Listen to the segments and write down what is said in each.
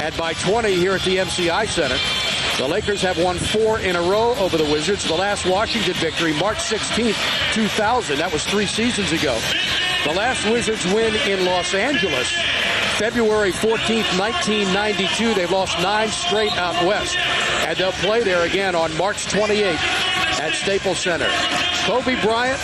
and by 20 here at the MCI Center. The Lakers have won 4 in a row over the Wizards. The last Washington victory, March 16th, 2000. That was 3 seasons ago. The last Wizards win in Los Angeles, February 14th, 1992. They've lost 9 straight out west. And they'll play there again on March 28th at Staples Center. Kobe Bryant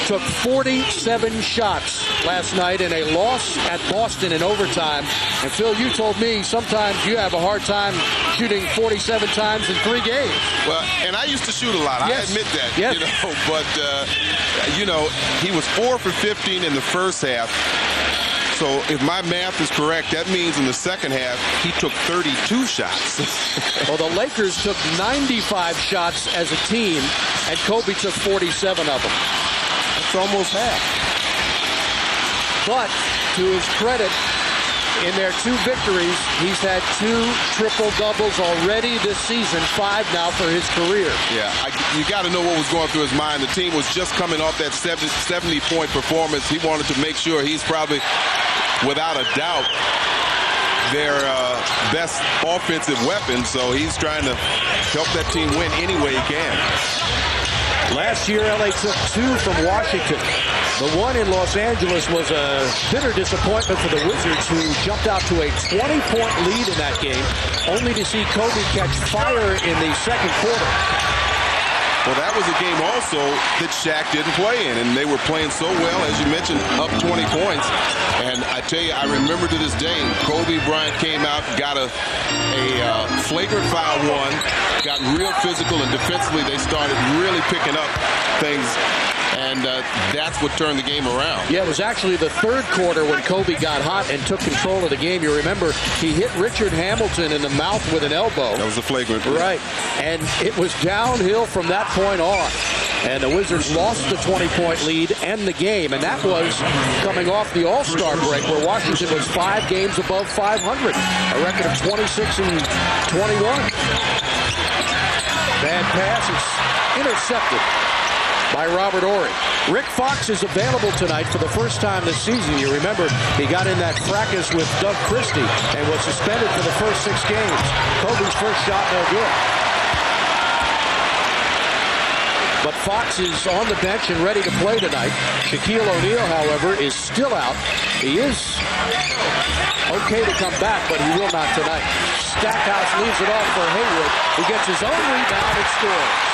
took 47 shots last night in a loss at Boston in overtime. And Phil, you told me sometimes you have a hard time shooting 47 times in 3 games. Well, and I used to shoot a lot. Yes. I admit that. Yes. But he was 4 for 15 in the first half. So if my math is correct, that means in the second half, he took 32 shots. Well, the Lakers took 95 shots as a team, and Kobe took 47 of them. That's almost half. But to his credit, in their 2 victories, he's had 2 triple-doubles already this season, 5 now for his career. Yeah, you got to know what was going through his mind. The team was just coming off that 70-point performance. He wanted to make sure he's probably, without a doubt, their best offensive weapon. So he's trying to help that team win any way he can. Last year, LA took 2 from Washington. The one in Los Angeles was a bitter disappointment for the Wizards, who jumped out to a 20-point lead in that game, only to see Kobe catch fire in the second quarter. Well, that was a game also that Shaq didn't play in, and they were playing so well, as you mentioned, up 20 points. And I tell you, I remember to this day, Kobe Bryant came out, got a flagrant foul one, got real physical, and defensively they started really picking up things. And that's what turned the game around. Yeah, it was actually the third quarter when Kobe got hot and took control of the game. You remember he hit Richard Hamilton in the mouth with an elbow. That was a flagrant. Right. And it was downhill from that point on. And the Wizards lost the 20-point lead and the game. And that was coming off the All-Star break, where Washington was 5 games above 500. A record of 26 and 21. Bad pass. It's intercepted by Robert Horry. Rick Fox is available tonight for the first time this season. You remember he got in that fracas with Doug Christie and was suspended for the first 6 games. Kobe's first shot, no good. But Fox is on the bench and ready to play tonight. Shaquille O'Neal, however, is still out. He is okay to come back, but he will not tonight. Stackhouse leaves it off for Haywood, who gets his own rebound and scores.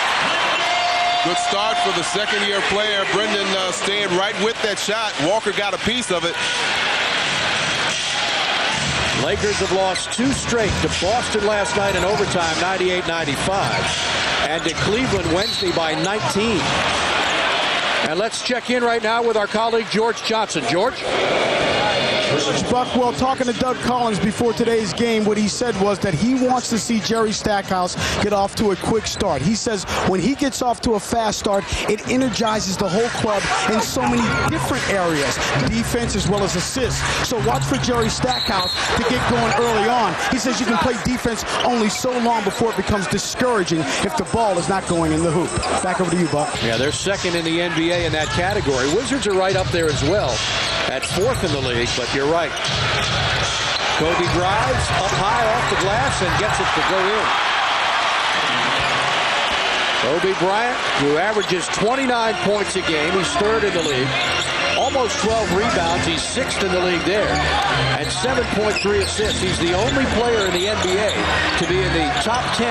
Good start for the second-year player. Brendan staying right with that shot. Walker got a piece of it. Lakers have lost 2 straight to Boston last night in overtime, 98-95, and to Cleveland Wednesday by 19. And let's check in right now with our colleague George Johnson. George? Buck, well, talking to Doug Collins before today's game, what he said was that he wants to see Jerry Stackhouse get off to a quick start. He says when he gets off to a fast start, it energizes the whole club in so many different areas, defense as well as assists. So watch for Jerry Stackhouse to get going early on. He says you can play defense only so long before it becomes discouraging if the ball is not going in the hoop. Back over to you, Buck. Yeah, they're second in the NBA in that category. Wizards are right up there as well at 4th in the league, but you're right. Kobe drives up high off the glass and gets it to go in. Kobe Bryant, who averages 29 points a game. He's 3rd in the league. Almost 12 rebounds. He's 6th in the league there. And 7.3 assists. He's the only player in the NBA to be in the top 10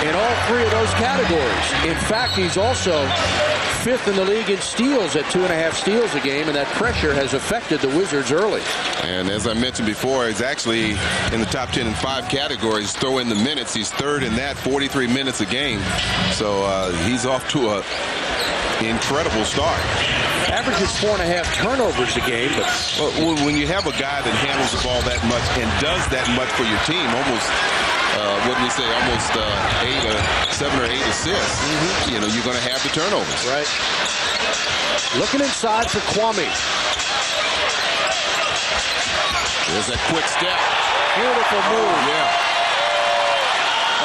in all 3 of those categories. In fact, he's also 5th in the league in steals at 2.5 steals a game, and that pressure has affected the Wizards early. And as I mentioned before, he's actually in the top 10 in 5 categories. Throw in the minutes, he's 3rd in that, 43 minutes a game. So he's off to a incredible start. Averages 4.5 turnovers a game, but when you have a guy that handles the ball that much and does that much for your team, almost what do we say, almost 7 or 8 assists, you know, you're going to have the turnovers. Right. Looking inside for Kwame. There's that quick step. Beautiful move. Yeah.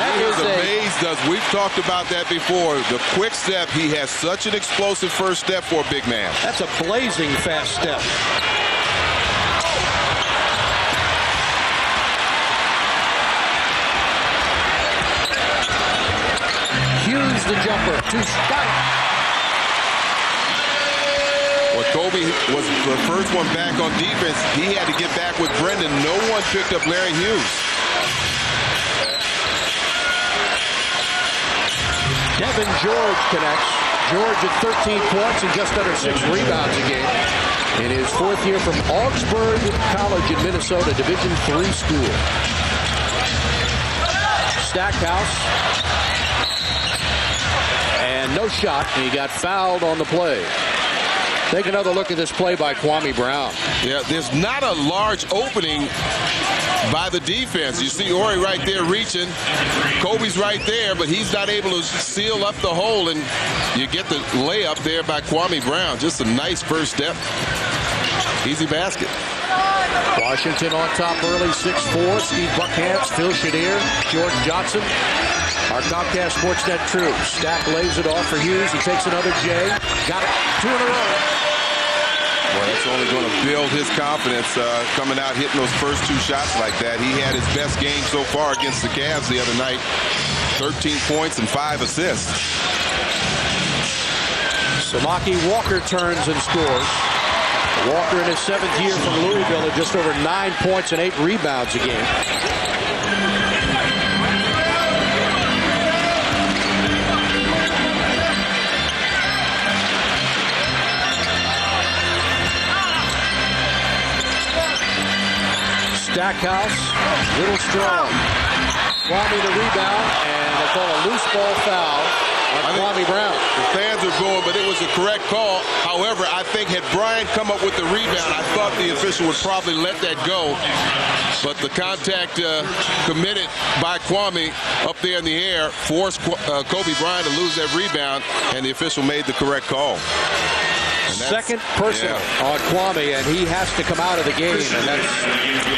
That He is is amazed us. We've talked about that before. The quick step, he has such an explosive first step for a big man. That's a blazing fast step. Over to Scott. Well, Kobe was the first one back on defense. He had to get back with Brendan. No one picked up Larry Hughes. Devin George connects. George at 13 points and just under 6 rebounds a game. In his fourth year from Augsburg College in Minnesota, Division III school. Stackhouse. And no shot. And he got fouled on the play. Take another look at this play by Kwame Brown. Yeah, there's not a large opening by the defense. You see Ori right there reaching. Kobe's right there, but he's not able to seal up the hole, and you get the layup there by Kwame Brown. Just a nice first step. Easy basket. Washington on top early, 6-4. Steve Buckhantz, Phil Shadir, George Johnson. Our Comcast Sportsnet crew. Stack lays it off for Hughes. He takes another J. Got it. 2 in a row. Well, that's only going to build his confidence coming out, hitting those first 2 shots like that. He had his best game so far against the Cavs the other night. 13 points and 5 assists. Samaki Walker turns and scores. Walker in his 7th year from Louisville at just over 9 points and 8 rebounds a game. Stackhouse, little strong. Kwame the rebound, and they call a loose ball foul on Kwame Brown. The fans are going, but it was a correct call. However, I think had Bryant come up with the rebound, I thought the official would probably let that go. But the contact committed by Kwame up there in the air forced Kobe Bryant to lose that rebound, and the official made the correct call. Second personal on Kwame, and he has to come out of the game.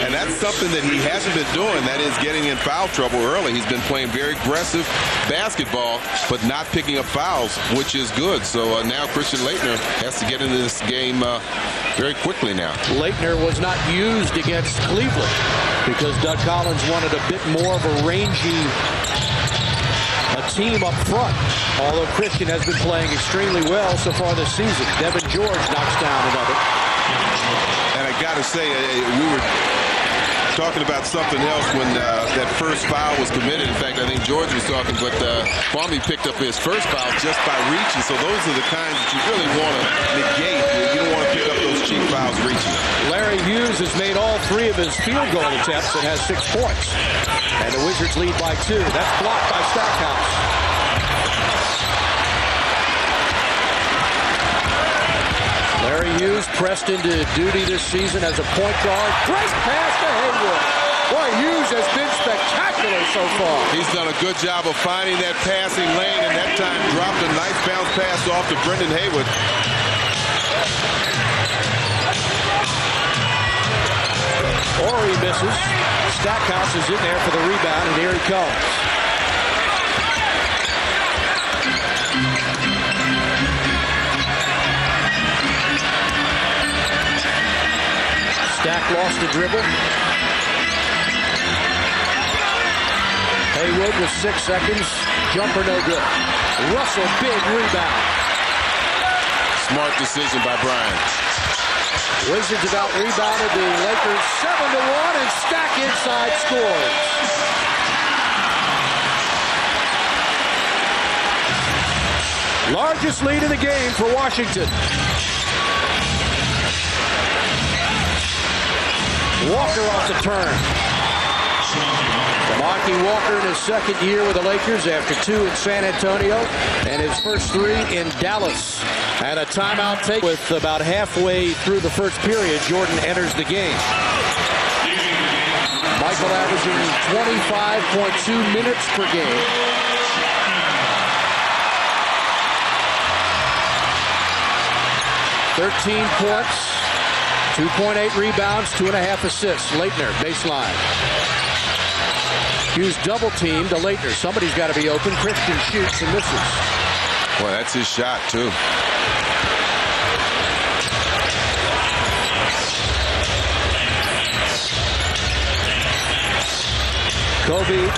And that's something that he hasn't been doing. That is getting in foul trouble early. He's been playing very aggressive basketball, but not picking up fouls, which is good. So now Christian Laettner has to get into this game very quickly now. Laettner was not used against Cleveland because Doug Collins wanted a bit more of a rangy team up front, although Christian has been playing extremely well so far this season. Devin George knocks down another. And I got to say, we were talking about something else when that first foul was committed. In fact, I think George was talking, but Kwame picked up his first foul just by reaching. So those are the kinds that you really want to negate. You don't want to pick up those cheap fouls reaching. Larry Hughes has made all 3 of his field goal attempts and has 6 points. And the Wizards lead by 2. That's blocked by Stackhouse. Larry Hughes pressed into duty this season as a point guard. Great pass to Haywood. Boy, Hughes has been spectacular so far. He's done a good job of finding that passing lane, and that time dropped a nice bounce pass off to Brendan Haywood. Ori misses. Stackhouse is in there for the rebound, and here he comes. Stack lost the dribble. Haywood with 6 seconds. Jumper no good. Russell, big rebound. Smart decision by Bryant. Wizards about rebounded the Lakers 7-1, and Stack inside scores. Largest lead in the game for Washington. Walker off the turn. Samaki Walker in his 2nd year with the Lakers after 2 in San Antonio and his first 3 in Dallas. And a timeout take with about halfway through the first period. Jordan enters the game. Michael averaging 25.2 minutes per game. $13 points, 2.8 rebounds, 2.5 assists. Laettner, baseline. Hughes double teamed to Laettner. Somebody's got to be open. Christian shoots and misses. Boy, that's his shot, too. Kobe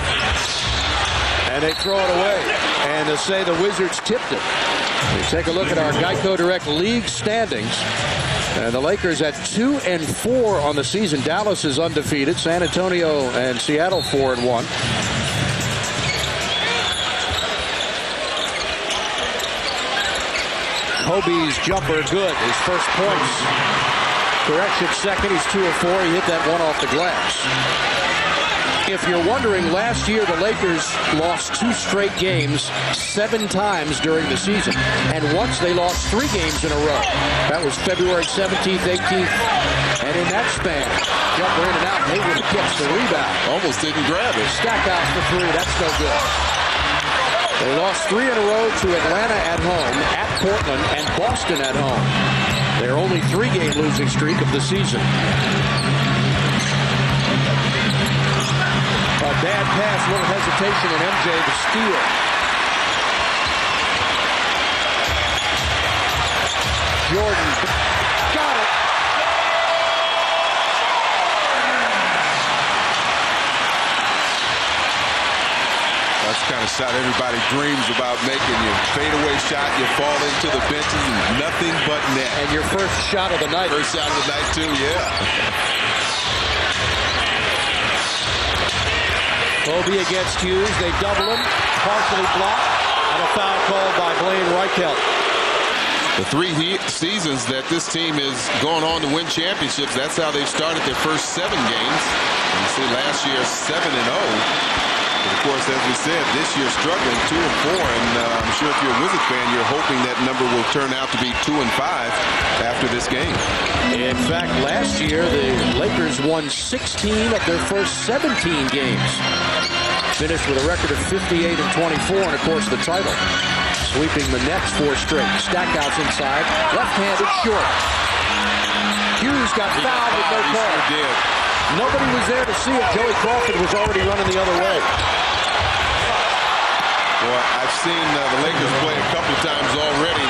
And they throw it away. And to say the Wizards tipped it. We take a look at our Geico Direct League standings. And the Lakers at 2-4 on the season. Dallas is undefeated. San Antonio and Seattle 4-1. Kobe's jumper good. His first points. Correction, second. He's 2 of 4. He hit that one off the glass. If you're wondering, last year the Lakers lost 2 straight games 7 times during the season. And once they lost 3 games in a row. That was February 17th, 18th. And in that span, jumper in and out. Hayward gets the rebound. Almost didn't grab it. Stackhouse for 3. That's no good. They lost 3 in a row to Atlanta at home, at Portland, and Boston at home. Their only 3-game losing streak of the season. A bad pass, little hesitation, and MJ to steal. Jordan got it. That's the kind of shot everybody dreams about making. Your fadeaway shot, you fall into the benches, and nothing but net. And your first shot of the night. First shot of the night, too, yeah. Kobe against Hughes. They double him. Partially blocked. And a foul called by Blaine Reichelt. The 3 seasons that this team is going on to win championships, that's how they've started their first 7 games. You see last year 7-0. But of course, as we said, this year struggling 2-4, and I'm sure if you're a Wizards fan, you're hoping that number will turn out to be 2-5 after this game. In fact, last year the Lakers won 16 of their first 17 games. Finished with a record of 58-24, and of course the title. Sweeping the Nets 4 straight. Stackhouse inside, left-handed short. Hughes got fouled with no call. Nobody was there to see it. Joey Crawford was already running the other way. Well, I've seen the Lakers play a couple of times already.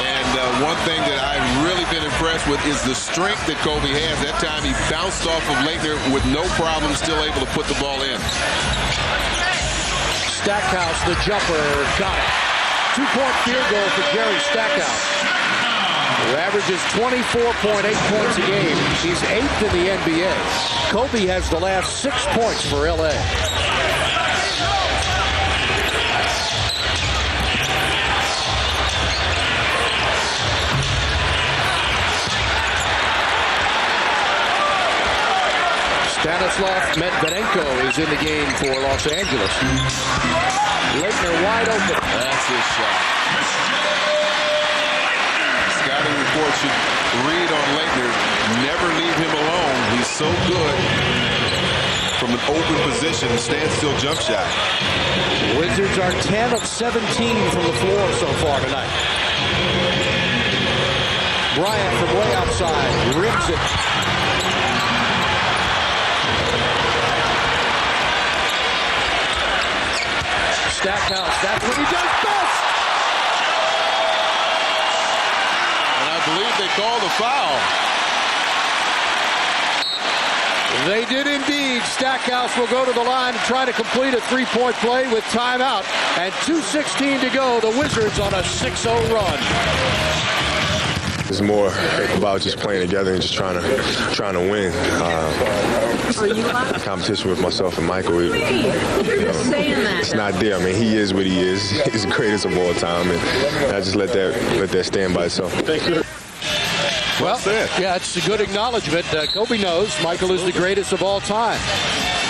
And one thing that I've really been impressed with is the strength that Kobe has. That time he bounced off of Laettner with no problem, still able to put the ball in. Stackhouse, the jumper, got it. 2-point field goal for Jerry Stackhouse. Who averages 24.8 points a game. He's 8th in the NBA. Kobe has the last 6 points for LA. Stanislav Medvedenko is in the game for Los Angeles. Laettner wide open. That's his shot. Scouting report should read on Laettner. Never leave him alone. He's so good from an open position, standstill jump shot. Wizards are 10 of 17 from the floor so far tonight. Bryant from way outside rims it. Stackhouse, that's what he does best. And I believe they called a foul. They did indeed. Stackhouse will go to the line and try to complete a 3-point play with timeout. And 2:16 to go. The Wizards on a 6-0 run. It's more about just playing together and just trying to win. Competition with myself and Michael, it's not there. I mean, he is what he is. He's the greatest of all time, and I just let that stand by itself. Thank you. Well, yeah, it's a good acknowledgement. Kobe knows Michael is the greatest of all time.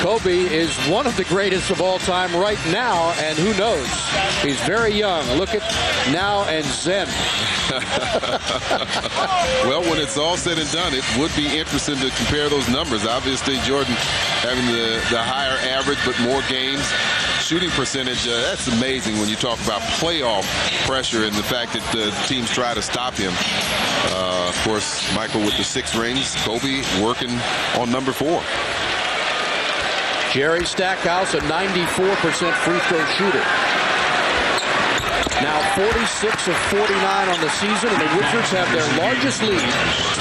Kobe is one of the greatest of all time right now, and who knows? He's very young. Look at now and Zen. Well, when it's all said and done, it would be interesting to compare those numbers. Obviously, Jordan having the higher average, but more games. Shooting percentage, that's amazing when you talk about playoff pressure and the fact that the teams try to stop him. Of course, Michael with the 6 rings, Kobe working on number 4. Jerry Stackhouse, a 94% free throw shooter. now 46 of 49 on the season, and the Wizards have their largest lead,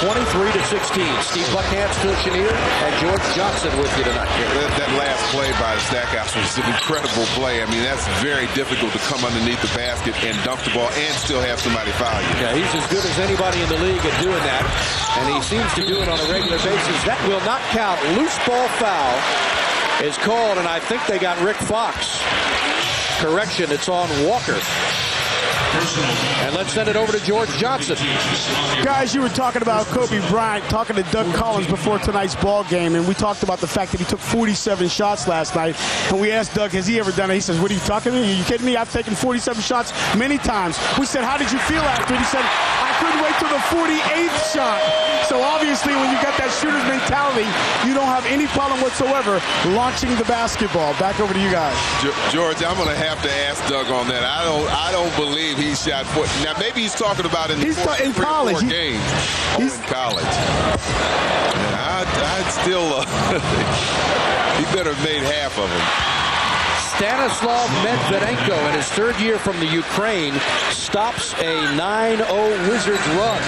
23-16. Steve Buckhantz, Phil Chenier, and George Johnson with you tonight. That last play by the Stackhouse was an incredible play. I mean, that's very difficult to come underneath the basket and dunk the ball and still have somebody foul you. Yeah, he's as good as anybody in the league at doing that, and he seems to do it on a regular basis. That will not count. Loose ball foul is called, and I think they got Rick Fox. Correction, it's on Walker. And let's send it over to George Johnson. Guys, you were talking about Kobe Bryant, talking to Doug Collins before tonight's ball game, and we talked about the fact that he took 47 shots last night. And we asked Doug, has he ever done it? He says, what are you talking to me? Are you kidding me? I've taken 47 shots many times. We said, how did you feel after it? He said, I couldn't wait till the 48th shot. So obviously, when you got that shooter's mentality, you don't have any problem whatsoever launching the basketball. Back over to you guys. George, I'm going to have to ask Doug on that. I don't believe he shot 40. Now, maybe he's talking about in the in college. Games. He's in college. Yeah, I'd still, he better have made half of them. Stanislav Medvedenko, in his third year from the Ukraine, stops a 9-0 Wizards run.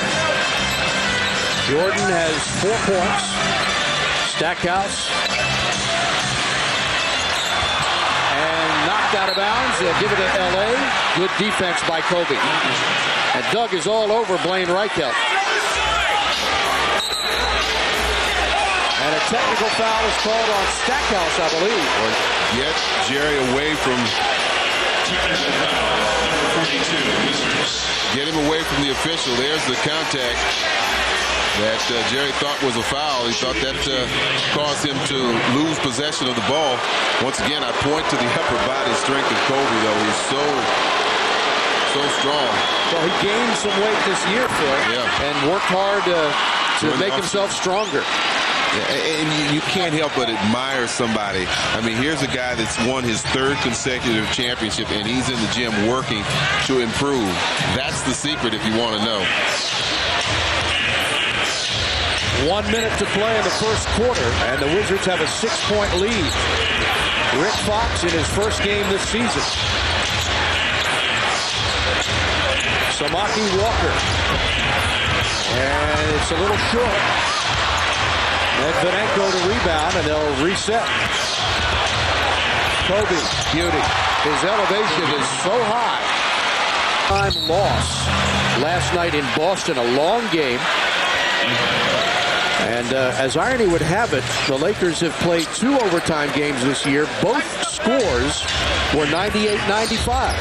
Jordan has 4 points. Stackhouse. And knocked out of bounds. They'll give it to L.A. Good defense by Kobe. And Doug is all over Blaine Reichelt. And a technical foul is called on Stackhouse, I believe. Get Jerry away from... Get him away from the official. There's the contact that Jerry thought was a foul. He thought that caused him to lose possession of the ball. Once again, I point to the upper body strength of Kobe, though. He's so strong. Well, he gained some weight this year, Phil, and worked hard to make himself stronger. Yeah, and you can't help but admire somebody. I mean, here's a guy that's won his 3rd consecutive championship, and he's in the gym working to improve. That's the secret if you want to know. 1 minute to play in the first quarter, and the Wizards have a 6-point lead. Rick Fox in his first game this season. Samaki Walker. And it's a little short. Medvedenko to rebound, and they'll reset. Kobe, beauty. His elevation is so high. Time loss last night in Boston, a long game. And as irony would have it, the Lakers have played 2 overtime games this year. Both scores were 98-95.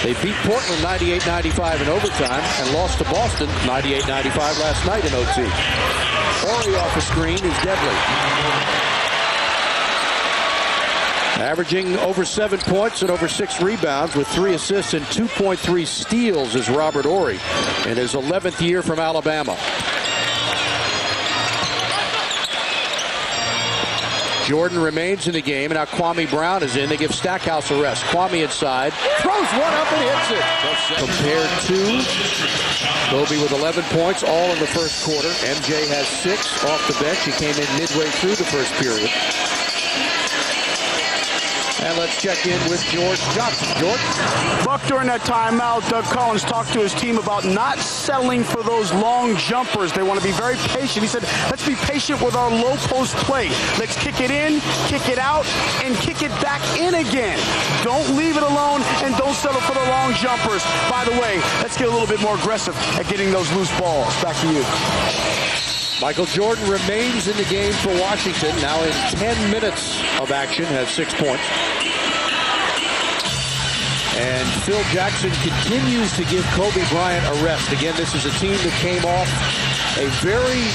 They beat Portland 98-95 in overtime and lost to Boston 98-95 last night in OT. Horry off the screen is deadly. Averaging over 7 points and over 6 rebounds with 3 assists and 2.3 steals is Robert Horry in his 11th year from Alabama. Jordan remains in the game, and now Kwame Brown is in. They give Stackhouse a rest. Kwame inside, throws one up and hits it. Compared to Kobe with 11 points, all in the first quarter. MJ has 6 off the bench. He came in midway through the first period. And let's check in with George Johnson. George? Buck, during that timeout, Doug Collins talked to his team about not settling for those long jumpers. They want to be very patient. He said, let's be patient with our low post play. Let's kick it in, kick it out, and kick it back in again. Don't leave it alone, and don't settle for the long jumpers. By the way, let's get a little bit more aggressive at getting those loose balls. Back to you. Michael Jordan remains in the game for Washington. Now in 10 minutes of action, has 6 points. And Phil Jackson continues to give Kobe Bryant a rest. Again, this is a team that came off a very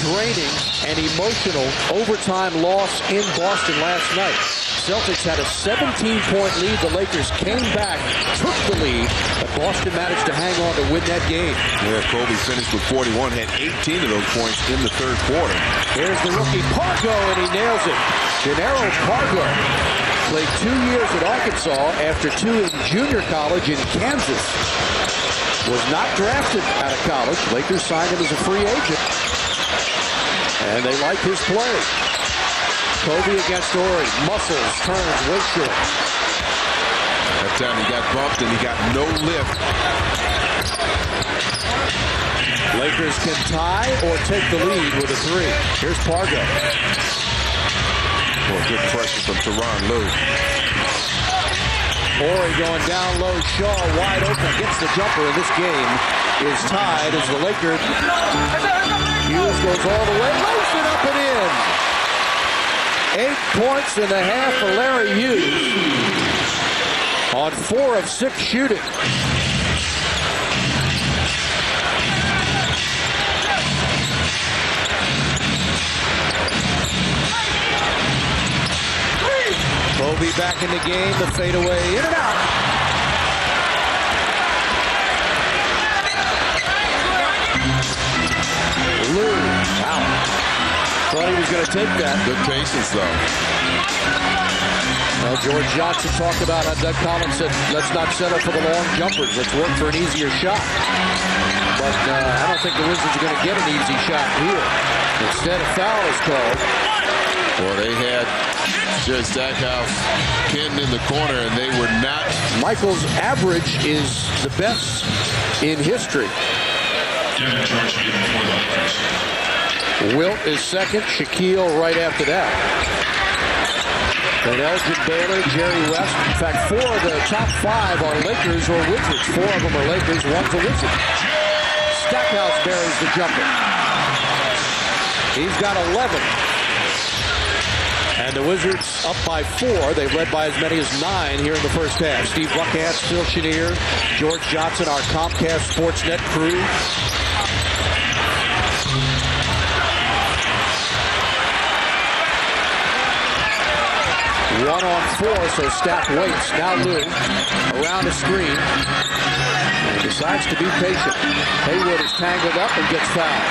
draining and emotional overtime loss in Boston last night. Celtics had a 17-point lead. The Lakers came back, took the lead, but Boston managed to hang on to win that game. Yeah, Kobe finished with 41, had 18 of those points in the third quarter. Here's the rookie Pargo, and he nails it. Gennaro Pargo played 2 years at Arkansas after 2 in junior college in Kansas. Was not drafted out of college. Lakers signed him as a free agent. And they like his play. Kobe against Horry. Muscles, turns, way short. That time he got bumped and he got no lift. Lakers can tie or take the lead with a three. Here's Pargo. Well, good pressure from Tyronn Lue. Horry going down low. Shaw wide open. Gets the jumper, and this game is tied as the Lakers. Hughes goes all the way. Lays it up and in. 8 points in the half for Larry Hughes on 4 of 6 shooting. Kobe back in the game, the fadeaway, in and out. Lue, wow. Thought he was going to take that. Good patience, though. Well, George Johnson talked about how Doug Collins said, let's not settle for the long jumpers. Let's work for an easier shot. But I don't think the Wizards are going to get an easy shot here. Instead, a foul is called. Well, they had Jerry Stackhouse pinned in the corner, and they were not. Michael's average is the best in history. Wilt is second. Shaquille right after that. And Elgin Baylor, Jerry West. In fact, 4 of the top 5 are Lakers or Wizards. 4 of them are Lakers, 1's a Wizard. Stackhouse buries the jumper. He's got 11. And the Wizards up by 4. They've led by as many as 9 here in the first half. Steve Buckhant, Phil Chenier, George Johnson, our Comcast Sportsnet crew. One on 4, so Stack waits. Now Lue around the screen. And decides to be patient. Haywood is tangled up and gets fouled.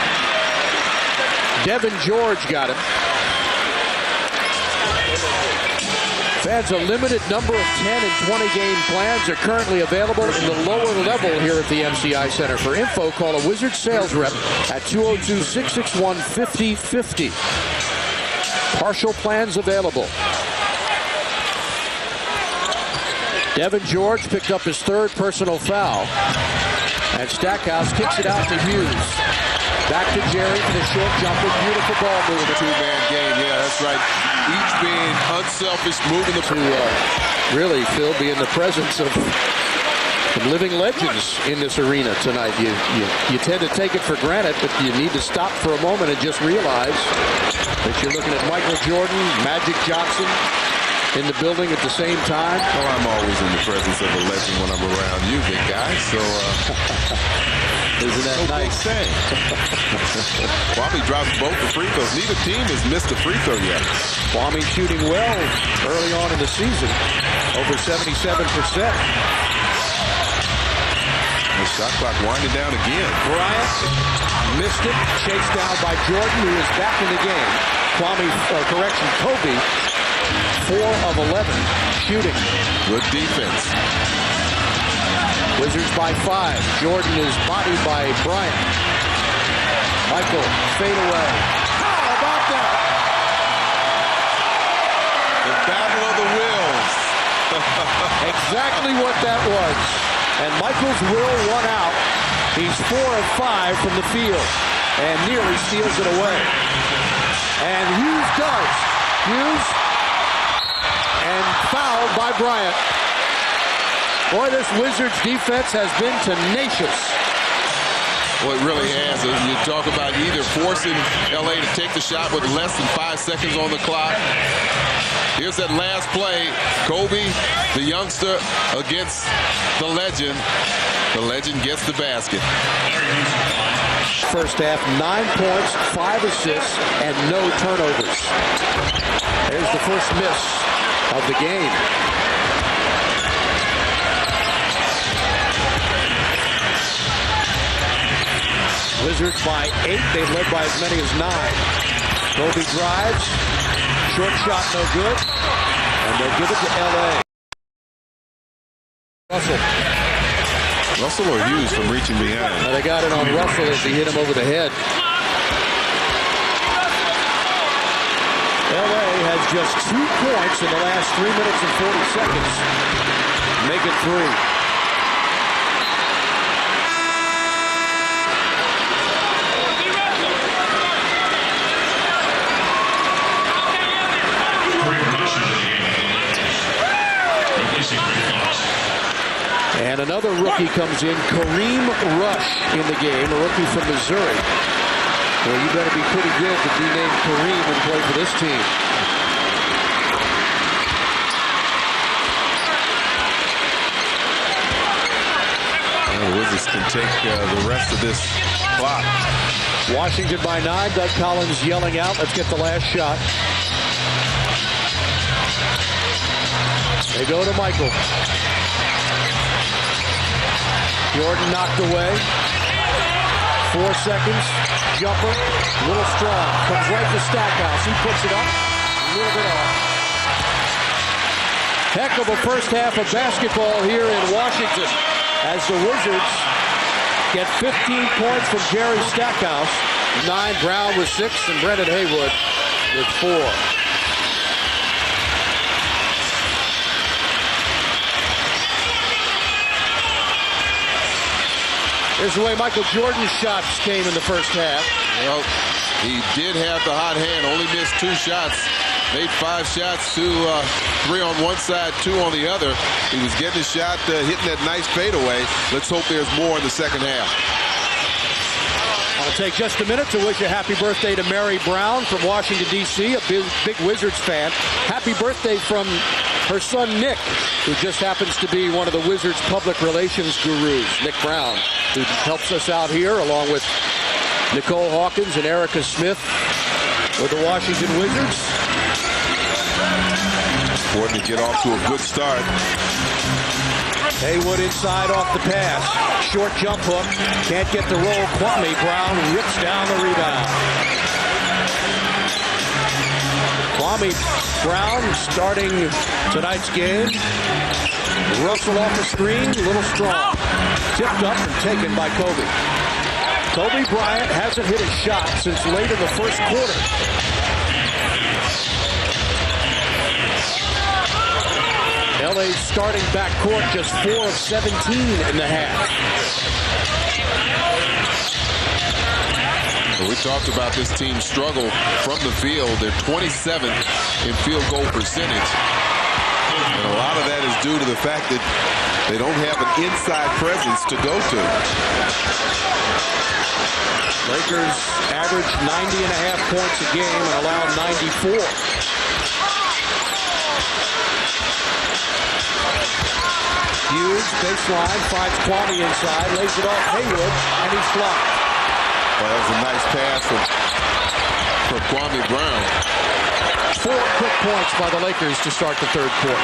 Devin George got him. Fans, a limited number of 10 and 20 game plans are currently available in the lower level here at the MCI Center. For info, call a Wizard sales rep at 202-661-5050. Partial plans available. Devin George picked up his 3rd personal foul. And Stackhouse kicks it out to Hughes. Back to Jerry for the short jumper. Beautiful ball movement. 2-man game. Yeah, that's right. Each being unselfish, moving the really, Phil, be in the presence of some living legends in this arena tonight. You tend to take it for granted, but you need to stop for a moment and just realize that you're looking at Michael Jordan, Magic Johnson in the building at the same time. Well, I'm always in the presence of a legend when I'm around you, big guy. So, isn't that nice? Kwame drops both the free throws. Neither team has missed a free throw yet. Kwame shooting well early on in the season, over 77%. The shot clock winding down again. Bryant missed it, chased down by Jordan, who is back in the game. Kobe, 4 of 11 shooting. Good defense. Wizards by 5. Jordan is bodied by Bryant. Michael, fade away. How about that? The battle of the wills. Exactly what that was. And Michael's will won out. He's 4 of 5 from the field and nearly steals it away. And Hughes does. Hughes and fouled by Bryant. Boy, this Wizards defense has been tenacious. Well, it really has. You talk about either forcing LA to take the shot with less than 5 seconds on the clock. Here's that last play. Kobe, the youngster, against the legend. The legend gets the basket. First half, 9 points, 5 assists, and no turnovers. There's the first miss of the game. Wizards by 8. They've led by as many as 9. Kobe drives. Short shot, no good. And they'll give it to L.A. Russell or Hughes from reaching behind. Now they got it on Russell as he hit him over the head. L.A. has just 2 points in the last 3 minutes and 40 seconds. make it 3. And another rookie comes in, Kareem Rush, in the game, a rookie from Missouri. Well, you better be pretty good to be named Kareem and play for this team. Well, the Wizards can take the rest of this clock. Washington by 9. Doug Collins yelling out, let's get the last shot. They go to Michael. Jordan knocked away. 4 seconds. Jumper. A little strong. Comes right to Stackhouse. He puts it up. A little bit off. Heck of a first half of basketball here in Washington as the Wizards get 15 points from Jerry Stackhouse. 9, Brown with 6, and Brendan Haywood with 4. Here's the way Michael Jordan's shots came in the first half. Well, he did have the hot hand, only missed 2 shots. Made 5 shots, 3 on one side, 2 on the other. He was getting a shot, hitting that nice fadeaway. Let's hope there's more in the second half. I'll take just a minute to wish a happy birthday to Mary Brown from Washington, D.C., a big Wizards fan. Happy birthday from her son, Nick, who just happens to be one of the Wizards' public relations gurus, Nick Brown, who helps us out here along with Nicole Hawkins and Erica Smith with the Washington Wizards. Important to get off to a good start. Haywood inside off the pass. Short jump hook. Can't get the roll. Kwame Brown rips down the rebound. Kwame Brown starting tonight's game. Russell off the screen. A little strong. Tipped up and taken by Kobe. Kobe Bryant hasn't hit a shot since late in the first quarter. LA's starting backcourt just 4 of 17 in the half. Well, we talked about this team's struggle from the field. They're 27th in field goal percentage. And a lot of that is due to the fact that they don't have an inside presence to go to. Lakers average 90.5 points a game and allow 94. Hughes, baseline, finds Kwame inside, lays it off Haywood, and he's blocked. Well, that was a nice pass from Kwame Brown. 4 quick points by the Lakers to start the third quarter.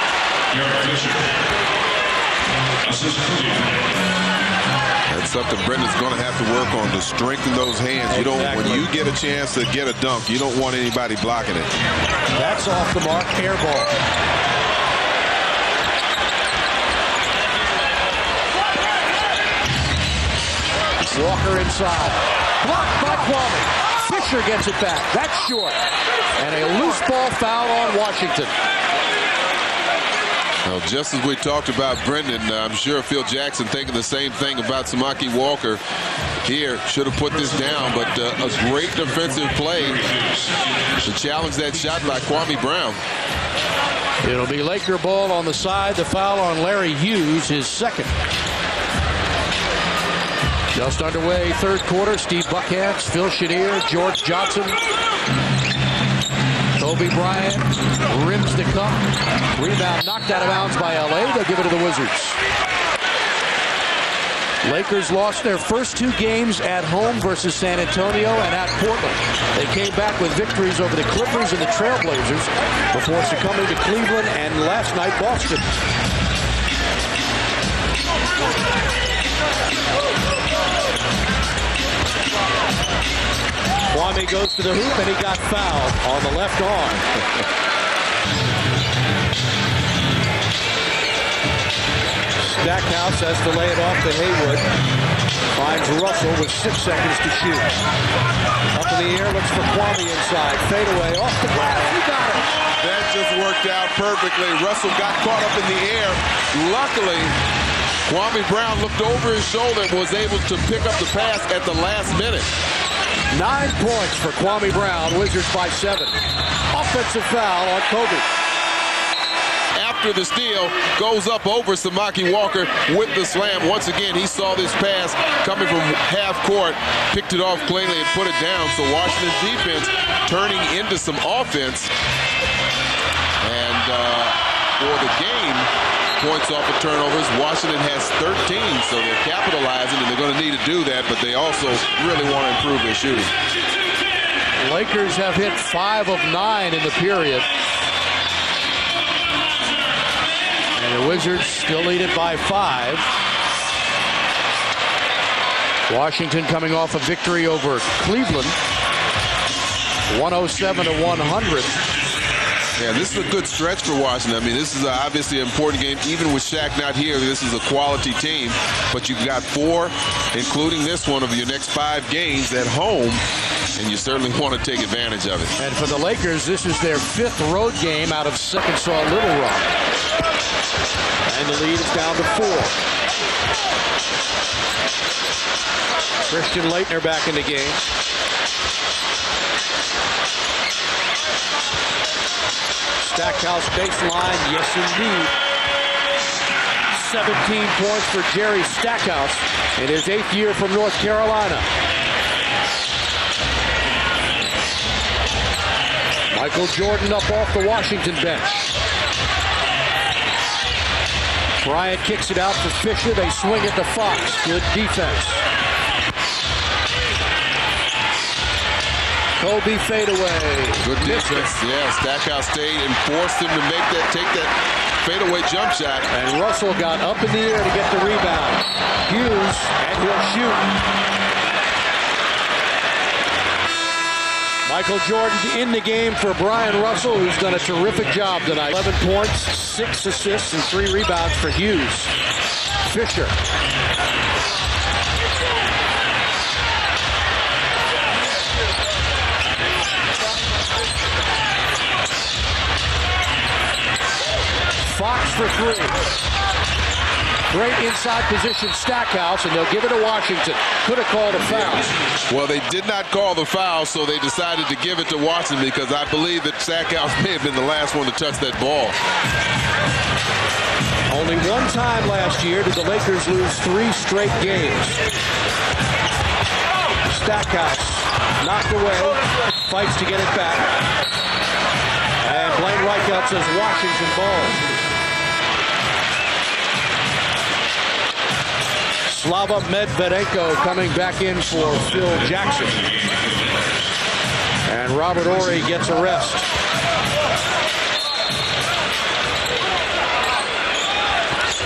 That's something Brendan's going to have to work on, to strengthen those hands. You don't, when you get a chance to get a dunk, you don't want anybody blocking it. That's off the mark, air ball. Walker inside. Blocked by Kwame. Fisher gets it back. That's short. And a loose ball foul on Washington. Well, just as we talked about Brendan, I'm sure Phil Jackson thinking the same thing about Samaki Walker here. Should have put this down, but a great defensive play to challenge that shot by Kwame Brown. It'll be Laker ball on the side. The foul on Larry Hughes, his second. Just underway, third quarter. Steve Buckhantz, Phil Chenier, George Johnson. Kobe Bryant rims the cup. Rebound knocked out of bounds by LA. They'll give it to the Wizards. Lakers lost their first 2 games at home versus San Antonio and at Portland. They came back with victories over the Clippers and the Trailblazers before succumbing to Cleveland and last night Boston. Kwame goes to the hoop and he got fouled on the left arm. Stackhouse has to lay it off to Haywood. Finds Russell with 6 seconds to shoot. Up in the air, looks for Kwame inside. Fade away off the glass. He got it. That just worked out perfectly. Russell got caught up in the air. Luckily, Kwame Brown looked over his shoulder and was able to pick up the pass at the last minute. 9 points for Kwame Brown. Wizards by 7. Offensive foul on Kobe. After the steal, goes up over Samaki Walker with the slam. Once again, he saw this pass coming from half court, picked it off cleanly and put it down. So Washington's defense turning into some offense. And for the game, points off of turnovers, Washington has 13, so they're capitalizing, and they're going to need to do that, but they also really want to improve their shooting. Lakers have hit 5 of 9 in the period. And the Wizards still lead it by 5. Washington coming off a victory over Cleveland, 107-100. Yeah, this is a good stretch for Washington. I mean, this is obviously an important game. Even with Shaq not here, this is a quality team. But you've got 4, including this one, of your next 5 games at home, and you certainly want to take advantage of it. And for the Lakers, this is their 5th road game out of Arkansas Little Rock. And the lead is down to 4. Christian Laettner back in the game. Stackhouse baseline, yes indeed. 17 points for Jerry Stackhouse in his 8th year from North Carolina. Michael Jordan up off the Washington bench. Bryant kicks it out for Fisher. They swing it to Fox. Good defense. Kobe fadeaway. Good defense. Yeah, Stackhouse stayed and forced him to take that fadeaway jump shot. And Russell got up in the air to get the rebound. Hughes, and he'll shoot. Michael Jordan in the game for Brian Russell, who's done a terrific job tonight. 11 points, 6 assists, and 3 rebounds for Hughes. Fisher. Fox for 3. Great inside position, Stackhouse, and they'll give it to Washington. Could have called a foul. Well, they did not call the foul, so they decided to give it to Washington because I believe that Stackhouse may have been the last one to touch that ball. Only one time last year did the Lakers lose 3 straight games. Stackhouse knocked away, fights to get it back. And Blaine Reichelt says Washington ball. Slava Medvedenko coming back in for Phil Jackson. And Robert Horry gets a rest.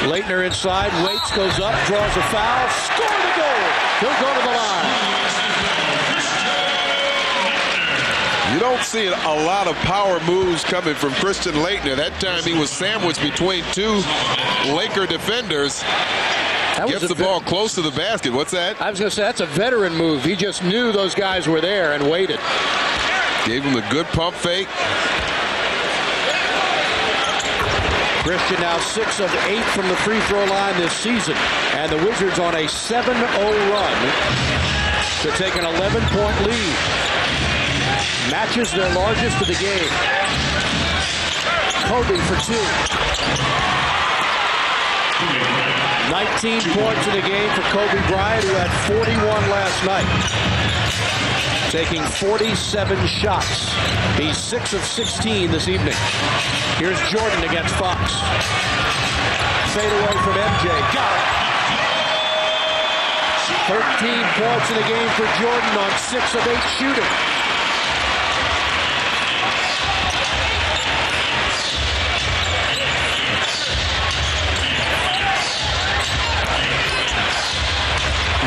Laettner inside, waits, goes up, draws a foul, score the goal. He'll go to the line. You don't see a lot of power moves coming from Christian Laettner. That time he was sandwiched between 2 Laker defenders. Gets the ball close to the basket. What's that? I was going to say, that's a veteran move. He just knew those guys were there and waited. Gave him a good pump fake. Christian now 6 of 8 from the free throw line this season. And the Wizards on a 7-0 run to take an 11-point lead. Matches their largest of the game. Kobe for 2. 19 points in the game for Kobe Bryant, who had 41 last night. Taking 47 shots. He's 6 of 16 this evening. Here's Jordan against Fox. Fade away from MJ. Got it. 13 points in the game for Jordan on 6 of 8 shooting.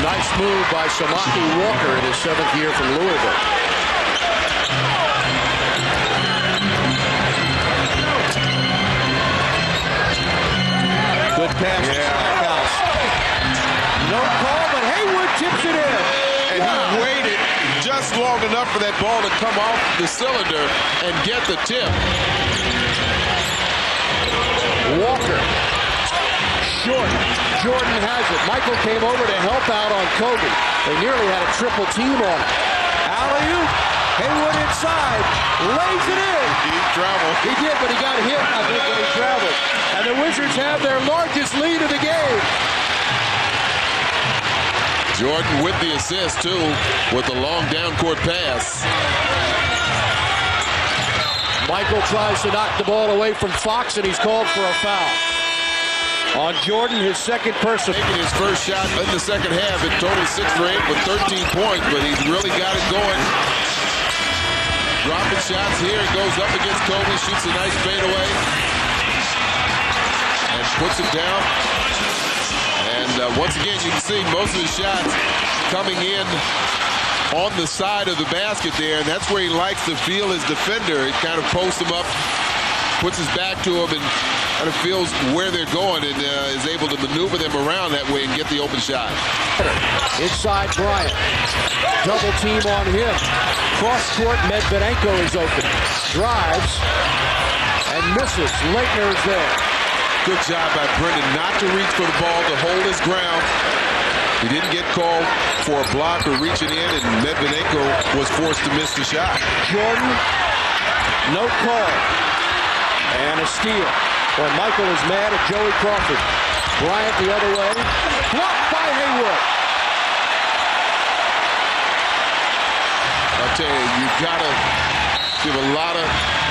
Nice move by Samaki Walker in his 7th year from Louisville. Good pass to Stackhouse. No call, but Hayward tips it in. And he waited just long enough for that ball to come off the cylinder and get the tip. Walker. Short. Jordan has it. Michael came over to help out on Kobe. They nearly had a triple team on him. Alley-oop. Haywood inside. Lays it in. He traveled. He did, but he got hit, I think, when he traveled. And the Wizards have their largest lead of the game. Jordan with the assist, too, with the long down-court pass. Michael tries to knock the ball away from Fox, and he's called for a foul. On Jordan, his second personal. Taking his first shot in the second half, it total 6 for 8 with 13 points, but he's really got it going. Dropping shots here, it goes up against Kobe, shoots a nice fadeaway, and puts it down. And once again, you can see most of the shots coming in on the side of the basket there, and that's where he likes to feel his defender. He kind of posts him up, puts his back to him, and kind of feels where they're going, and is able to maneuver them around that way and get the open shot. Inside Bryant. Double team on him. Cross court, Medvedenko is open. Drives and misses. Laettner is there. Good job by Brendan not to reach for the ball, to hold his ground. He didn't get called for a block or reaching in, and Medvedenko was forced to miss the shot. Jordan, no call. And a steal. Well, Michael is mad at Joey Crawford. Bryant the other way. Blocked by Haywood. I'll tell you, you got to give a lot of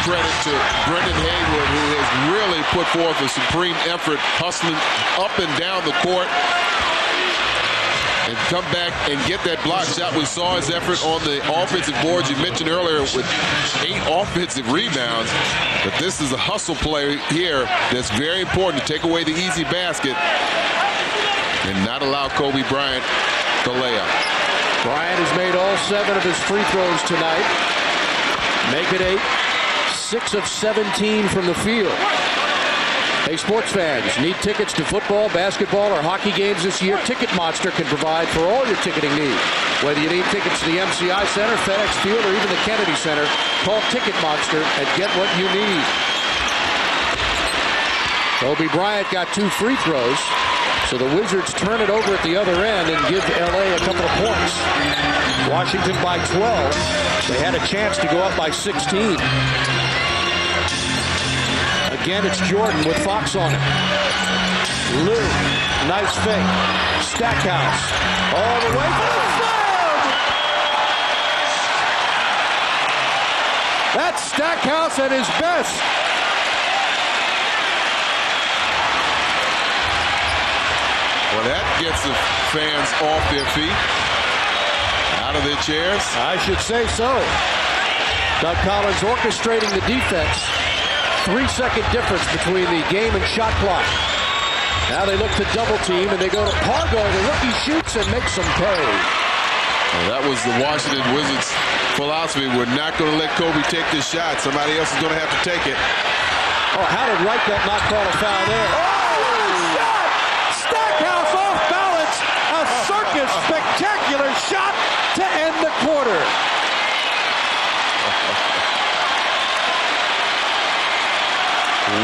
credit to Brendan Haywood, who has really put forth a supreme effort, hustling up and down the court, and come back and get that block shot. We saw his effort on the offensive boards you mentioned earlier with 8 offensive rebounds. But this is a hustle play here that's very important to take away the easy basket and not allow Kobe Bryant to lay up. Bryant has made all 7 of his free throws tonight. Make it 8. 6 of 17 from the field. Hey, sports fans, need tickets to football, basketball, or hockey games this year? Ticket Monster can provide for all your ticketing needs. Whether you need tickets to the MCI Center, FedEx Field, or even the Kennedy Center, call Ticket Monster and get what you need. Kobe Bryant got 2 free throws, so the Wizards turn it over at the other end and give LA a couple of points. Washington by 12. They had a chance to go up by 16. Again, it's Jordan with Fox on it. Lou, nice fake. Stackhouse, all the way for the slam! That's Stackhouse at his best. Well, that gets the fans off their feet, out of their chairs. I should say so. Doug Collins orchestrating the defense. 3-second difference between the game and shot clock. Now they look to double team, and they go to Pargo. The rookie shoots and makes some pay. Well, that was the Washington Wizards' philosophy. We're not going to let Kobe take this shot. Somebody else is going to have to take it. Oh, how did Reichelt not call a foul there? Oh, shot! Stackhouse off balance. A circus spectacular shot to end the quarter.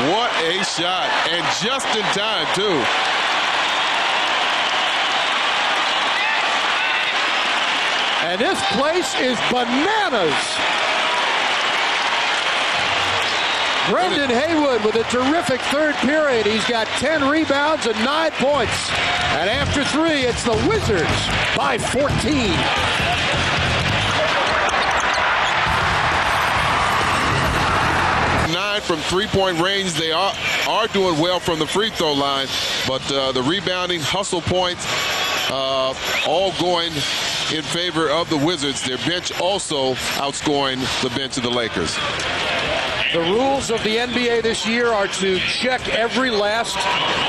What a shot, and just in time, too. And this place is bananas. Brendan Haywood with a terrific third period. He's got 10 rebounds and 9 points. And after 3, it's the Wizards by 14. From three-point range. They are doing well from the free throw line, but the rebounding, hustle points, all going in favor of the Wizards. Their bench also outscoring the bench of the Lakers. The rules of the NBA this year are to check every last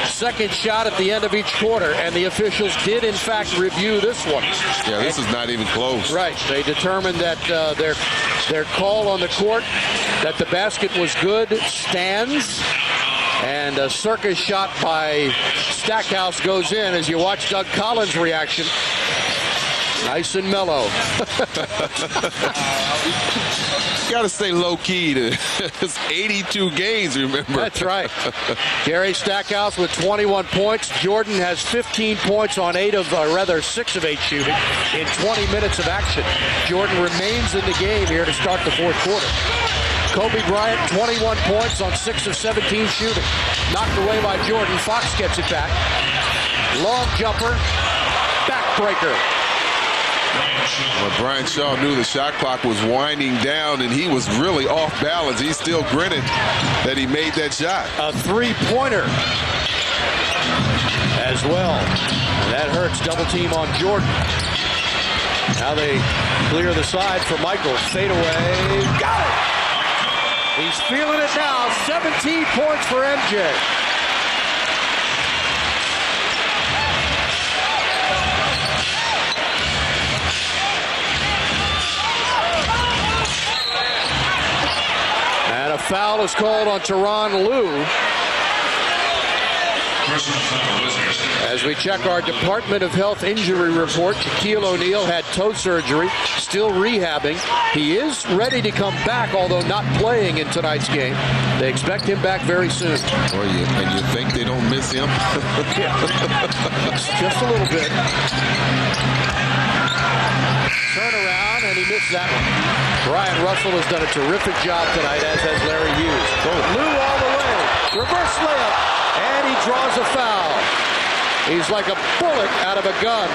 second shot at the end of each quarter, and the officials did, in fact, review this one. Yeah, this is not even close. Right. They determined that their call on the court, that the basket was good, stands, and a circus shot by Stackhouse goes in. As you watch Doug Collins' reaction, nice and mellow. got to stay low-key. It's 82 games, remember? That's right. Jerry Stackhouse with 21 points. Jordan has 15 points on 6 of 8 shooting in 20 minutes of action. Jordan remains in the game here to start the fourth quarter. Kobe Bryant, 21 points on 6 of 17 shooting. Knocked away by Jordan. Fox gets it back. Long jumper. Backbreaker. Well, Brian Shaw knew the shot clock was winding down, and he was really off balance. He still grinning that he made that shot. A three-pointer as well. And that hurts. Double team on Jordan. Now they clear the side for Michael. Fade away. Got it! He's feeling it now. 17 points for MJ. And a foul is called on Tyronn Lue. As we check our Department of Health injury report, Shaquille O'Neal had toe surgery, still rehabbing. He is ready to come back, although not playing in tonight's game. They expect him back very soon. Oh, and you think they don't miss him? Just a little bit. Turn around, and he missed that one. Brian Russell has done a terrific job tonight, as has Larry Hughes. Lue all the way. Reverse layup. And he draws a foul. He's like a bullet out of a gun.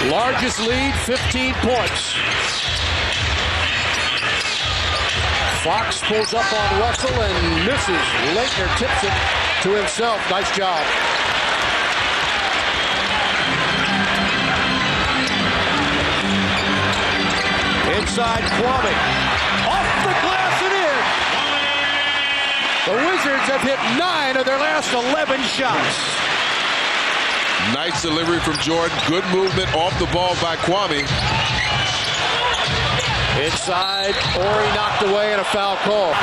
Largest lead, 15 points. Fox pulls up on Russell and misses. Laettner tips it to himself. Nice job. Inside Kwame. Off the glass and in. The Wizards have hit 9 of their last 11 shots. Nice delivery from Jordan. Good movement off the ball by Kwame. Inside, Ori knocked away and a foul call.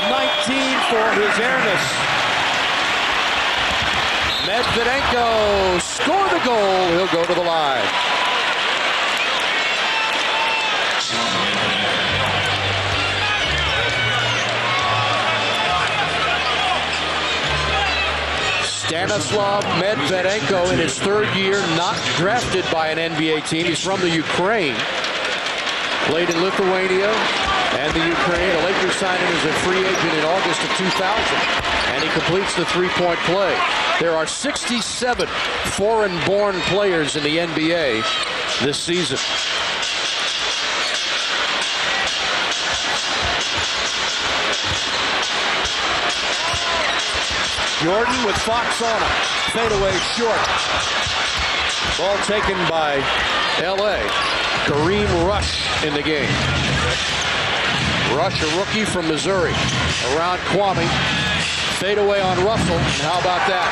19 for his airness. Medvedenko score the goal. He'll go to the line. Stanislav Medvedenko in his third year, not drafted by an NBA team. He's from the Ukraine. Played in Lithuania and the Ukraine. The Lakers signed him as a free agent in August of 2000. And he completes the three-point play. There are 67 foreign-born players in the NBA this season. Jordan with Fox on him. Fadeaway short. Ball taken by L.A. Kareem Rush in the game. Rush, a rookie from Missouri. Around Kwame. Fadeaway on Russell. And how about that?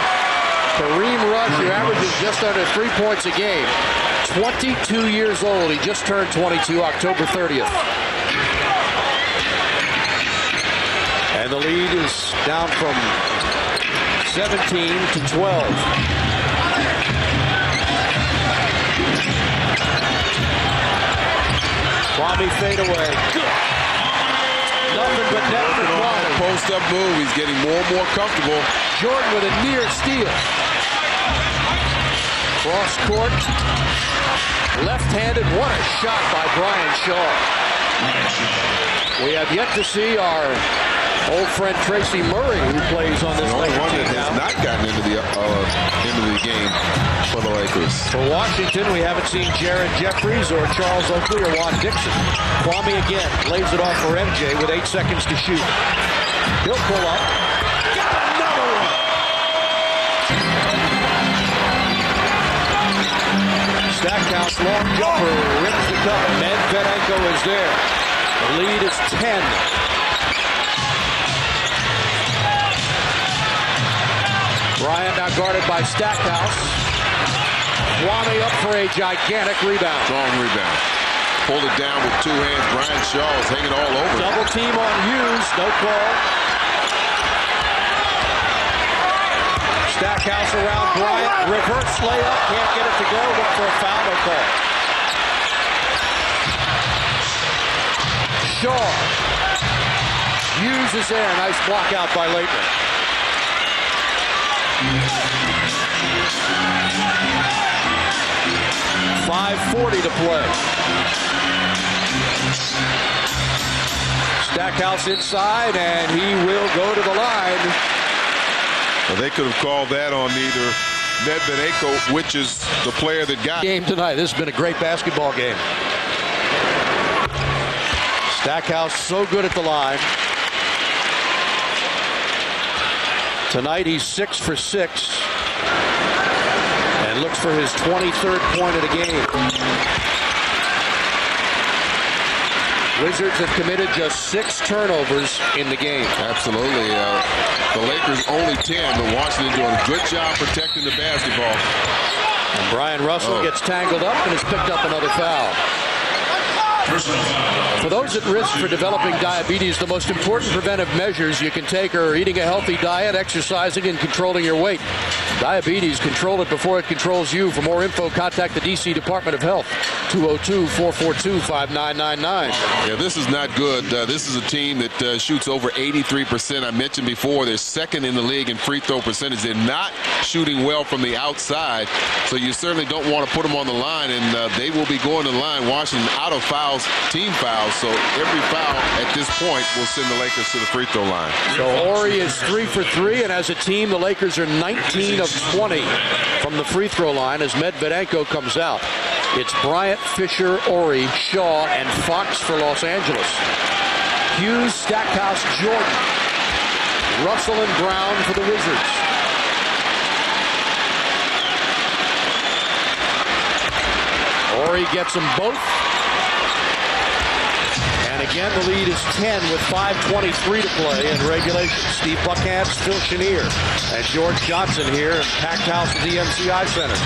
Kareem Rush, who averages just under 3 points a game. 22 years old. He just turned 22 October 30th. And the lead is down from 17 to 12. Kwame fadeaway. Good. Nothing but net for Kwame. Post-up move. He's getting more and more comfortable. Jordan with a near steal. Cross court. Left-handed. What a shot by Brian Shaw. We have yet to see our old friend Tracy Murray, who plays on this Lakers team now. Has not gotten into the game for the Lakers. For Washington, we haven't seen Jared Jeffries or Charles Oakley or Juan Dixon. Kwame again lays it off for MJ with 8 seconds to shoot. He'll pull up. Got another one. Stackhouse long jumper rips the cup. Medvedenko is there. The lead is 10. Bryant now guarded by Stackhouse. Kwame up for a gigantic rebound. Strong rebound. Pulled it down with 2 hands. Brian Shaw is hanging all over. Double team on Hughes. No call. Stackhouse around Bryant. Reverse layup. Can't get it to go. Look for a foul. No call. Shaw. Hughes is there. Nice block out by Laettner. .540 to play. Stackhouse inside, and he will go to the line. Well, they could have called that on either Medvedenko, which is the player that got Game tonight. This has been a great basketball game. Stackhouse so good at the line. Tonight he's 6 for 6 and looks for his 23rd point of the game. Wizards have committed just 6 turnovers in the game. Absolutely. The Lakers only 10, but Washington doing a good job protecting the basketball. And Brian Russell gets tangled up and has picked up another foul. For those at risk for developing diabetes, the most important preventive measures you can take are eating a healthy diet, exercising, and controlling your weight. Diabetes, control it before it controls you. For more info, contact the D.C. Department of Health, 202-442-5999. Yeah, this is not good. This is a team that shoots over 83%. I mentioned before, they're second in the league in free throw percentage. They're not shooting well from the outside, so you certainly don't want to put them on the line, and they will be going to the line. Washington out of fouls, team fouls, so every foul at this point will send the Lakers to the free throw line. So Horry is 3 for 3, and as a team, the Lakers are 19 of 20 from the free throw line as Medvedenko comes out. It's Bryant, Fisher, Horry, Shaw, and Fox for Los Angeles. Hughes, Stackhouse, Jordan, Russell, and Brown for the Wizards. Horry gets them both. And again, the lead is 10 with 5:23 to play in regulation. Steve Buckhantz, Phil Chenier, and George Johnson here in packed house at the MCI Center.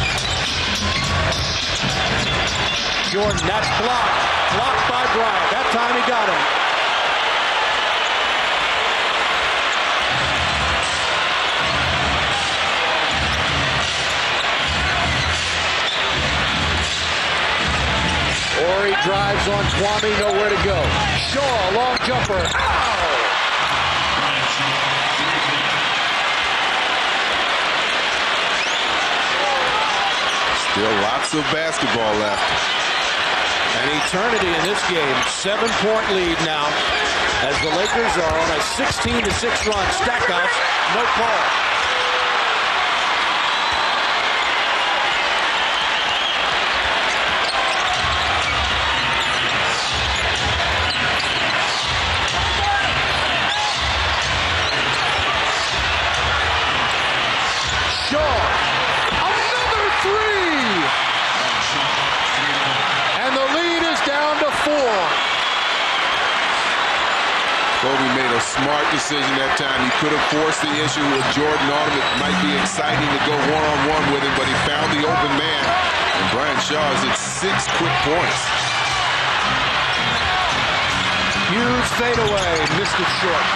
Jordan, that's blocked. Blocked by Bryant. That time he got him. Horry drives on Kwame, nowhere to go. Shaw, long jumper. Ow! Still lots of basketball left. An eternity in this game. 7-point lead now as the Lakers are on a 16-6 run. Stackhouse, no call. Kobe made a smart decision that time. He could have forced the issue with Jordan on him. It might be exciting to go one-on-one with him, but he found the open man. And Brian Shaw is at 6 quick points. Huge fadeaway, missed it short.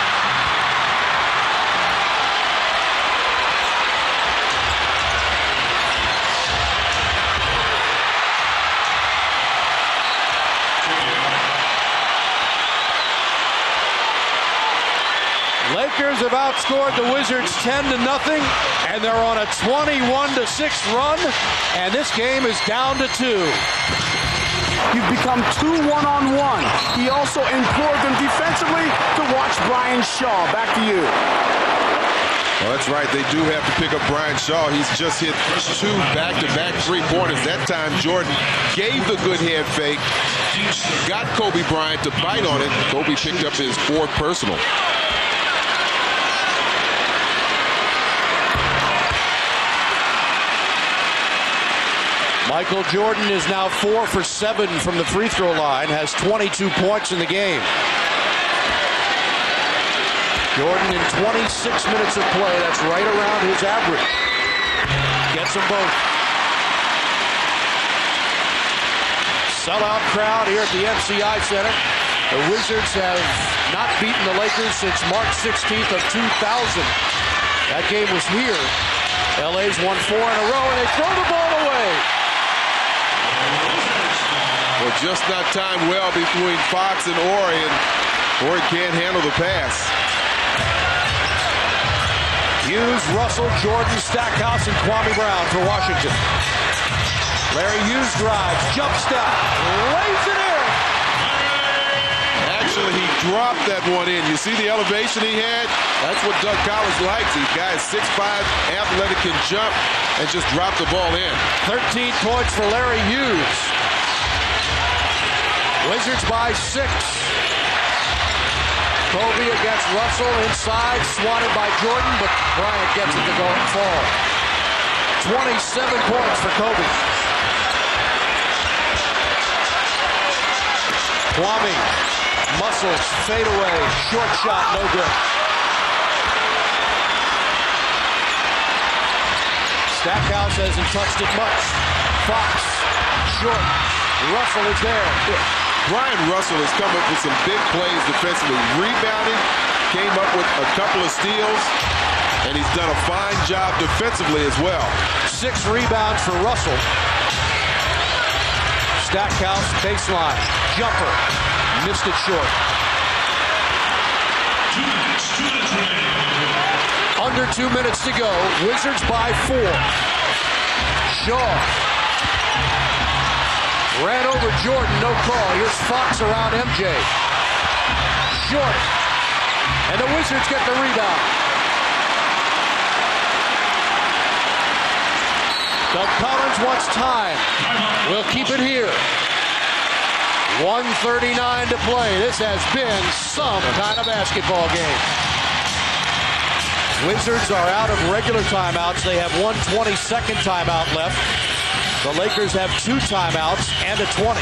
Lakers have outscored the Wizards 10-0, and they're on a 21-6 run, and this game is down to 2. You've become 2 one-on-one. He also implored them defensively to watch Brian Shaw. Back to you. Well, that's right. They do have to pick up Brian Shaw. He's just hit 2 back-to-back three-pointers. That time, Jordan gave the good head fake, got Kobe Bryant to bite on it. Kobe picked up his 4th personal. Michael Jordan is now 4 for 7 from the free throw line, has 22 points in the game. Jordan in 26 minutes of play, that's right around his average. Gets them both. Sellout crowd here at the MCI Center. The Wizards have not beaten the Lakers since March 16th of 2000. That game was here. LA's won 4 in a row, and they throw the ball away. Well, just not timed well between Fox and Horry, and Horry can't handle the pass. Hughes, Russell, Jordan, Stackhouse, and Kwame Brown for Washington. Larry Hughes drives, jump step, lays it in. Actually, he dropped that one in. You see the elevation he had? That's what Doug Collins likes. These guys 6'5", athletic, can jump and just drop the ball in. 13 points for Larry Hughes. Wizards by 6. Kobe against Russell inside, swatted by Jordan, but Bryant gets it to go and fall. 27 points for Kobe. Kwame, muscles, fade away, short shot, no good. Stackhouse hasn't touched it much. Fox, short. Russell is there. Brian Russell has come up with some big plays defensively. Rebounding, came up with a couple of steals, and he's done a fine job defensively as well. 6 rebounds for Russell. Stackhouse, baseline, jumper, missed it short. Under 2 minutes to go, Wizards by 4. Shaw ran over Jordan, no call. Here's Fox around MJ. Short, and the Wizards get the rebound. Doug Collins wants time. We'll keep it here. 1:39 to play. This has been some kind of basketball game. Wizards are out of regular timeouts. They have one 22nd timeout left. The Lakers have 2 timeouts and a 20.